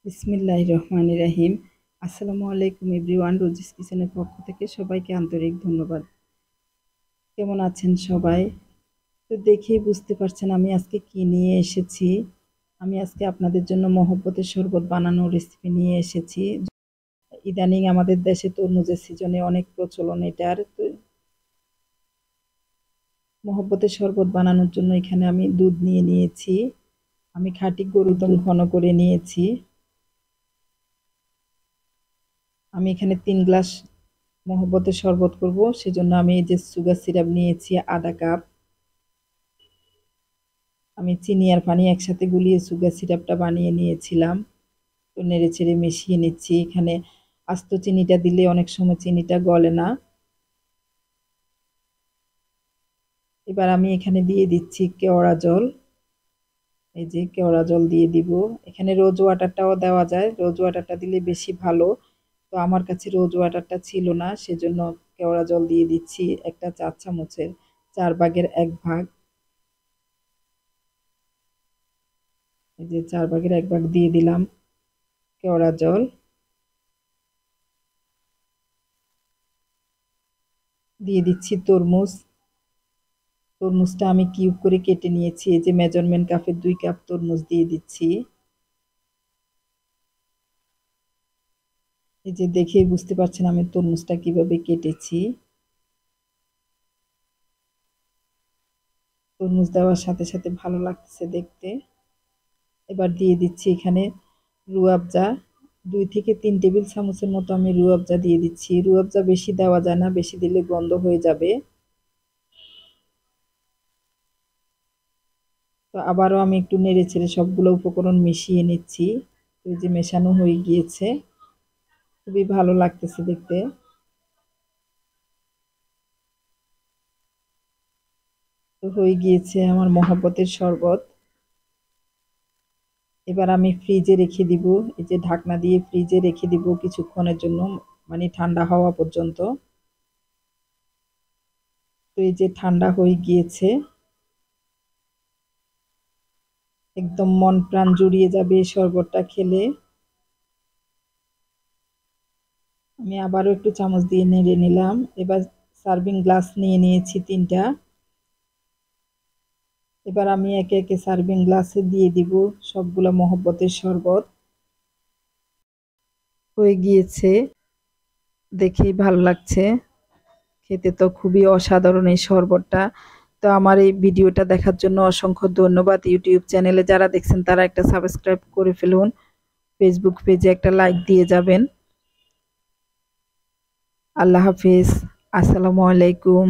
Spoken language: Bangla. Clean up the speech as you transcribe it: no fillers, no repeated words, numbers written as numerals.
বিসমিল্লাহির রহমানির রহিম। আসসালামু আলাইকুম এভরিওয়ান। রোজিস কিচেনের পক্ষ থেকে সবাইকে আন্তরিক ধন্যবাদ। কেমন আছেন সবাই? তো দেখেই বুঝতে পারছেন আমি আজকে কি নিয়ে এসেছি। আমি আজকে আপনাদের জন্য মহব্বতের শরবত বানানোর রেসিপি নিয়ে এসেছি। ইদানিং আমাদের দেশে তরমুজের সিজনে অনেক প্রচলন এটার। তো মহব্বতের শরবত বানানোর জন্য এখানে আমি দুধ নিয়েছি। আমি খাঁটি গরুর দুধ ঘন করে নিয়েছি। আমি এখানে 3 গ্লাস মহব্বতের শরবত করব, সেজন্য আমি এই যে সুগার সিরাপ নিয়েছি আধা কাপ। আমি চিনি আর পানি একসাথে গুলিয়ে সুগার সিরাপটা বানিয়ে নিয়েছিলাম। তো নেড়ে চেড়ে মিশিয়ে নিচ্ছি। এখানে আস্ত চিনিটা দিলে অনেক সময় চিনিটা গলে না। এবার আমি এখানে দিয়ে দিচ্ছি কেওড়া জল। এই যে কেওড়া জল দিয়ে দিব। এখানে রোজ ওয়াটারটাও দেওয়া যায়, রোজ ওয়াটারটা দিলে বেশি ভালো। তো আমার কাছে রোজ ওয়াটারটা ছিল না, সেজন্য কেওড়া জল দিয়ে দিচ্ছি একটা 4 চামচের 4 ভাগের 1 ভাগ। এই যে 4 ভাগের 1 ভাগ দিয়ে দিলাম কেওড়া জল। দিয়ে দিচ্ছি তরমুজ। তরমুজটা আমি কিউব করে কেটে নিয়েছি। এই যে মেজারমেন্ট কাপের 2 কাপ তরমুজ দিয়ে দিচ্ছি। এই যে দেখেই বুঝতে পারছেন আমি তরমুজটা কিভাবে কেটেছি। তরমুজ দেওয়ার সাথে সাথে ভালো লাগছে দেখতে। এবার দিয়ে দিচ্ছি এখানে রুয়াবজা। 2 থেকে 3 টেবিল চামচের মতো আমি রুয়াবজা দিয়ে দিচ্ছি। রুয়াবজা বেশি দেওয়া যায় না, বেশি দিলে গন্ধ হয়ে যাবে। তো আবারও আমি একটু নেড়ে চেড়ে সবগুলো উপকরণ মিশিয়ে নিচ্ছি। এই যে মেশানো হয়ে গিয়েছে, খুবই ভালো লাগতেছে দেখতে। তো হয়ে গিয়েছে আমার মহব্বতের শরবত। এবার আমি ফ্রিজে রেখে দিব। এই যে ঢাকনা দিয়ে ফ্রিজে রেখে দিব কিছুক্ষণের জন্য, মানে ঠান্ডা হওয়া পর্যন্ত। তো এই যে ঠান্ডা হয়ে গিয়েছে, একদম মন প্রাণ জুড়িয়ে যাবে এই শরবতটা খেলে। আমি আবারও একটু চামচ দিয়ে নেড়ে নিলাম। এবার সার্ভিং গ্লাস নিয়ে নিয়েছি 3টা। এবার আমি একে একে সার্ভিং গ্লাসে দিয়ে দিব সবগুলো মহব্বতের শরবত। হয়ে গিয়েছে, দেখেই ভালো লাগছে। খেতে তো খুবই অসাধারণ এই শরবতটা। তো আমার এই ভিডিওটা দেখার জন্য অসংখ্য ধন্যবাদ। ইউটিউব চ্যানেলে যারা দেখছেন তারা একটা সাবস্ক্রাইব করে ফেলুন। ফেসবুক পেজে একটা লাইক দিয়ে যাবেন। আল্লাহ হাফিজ। আসসালামু আলাইকুম।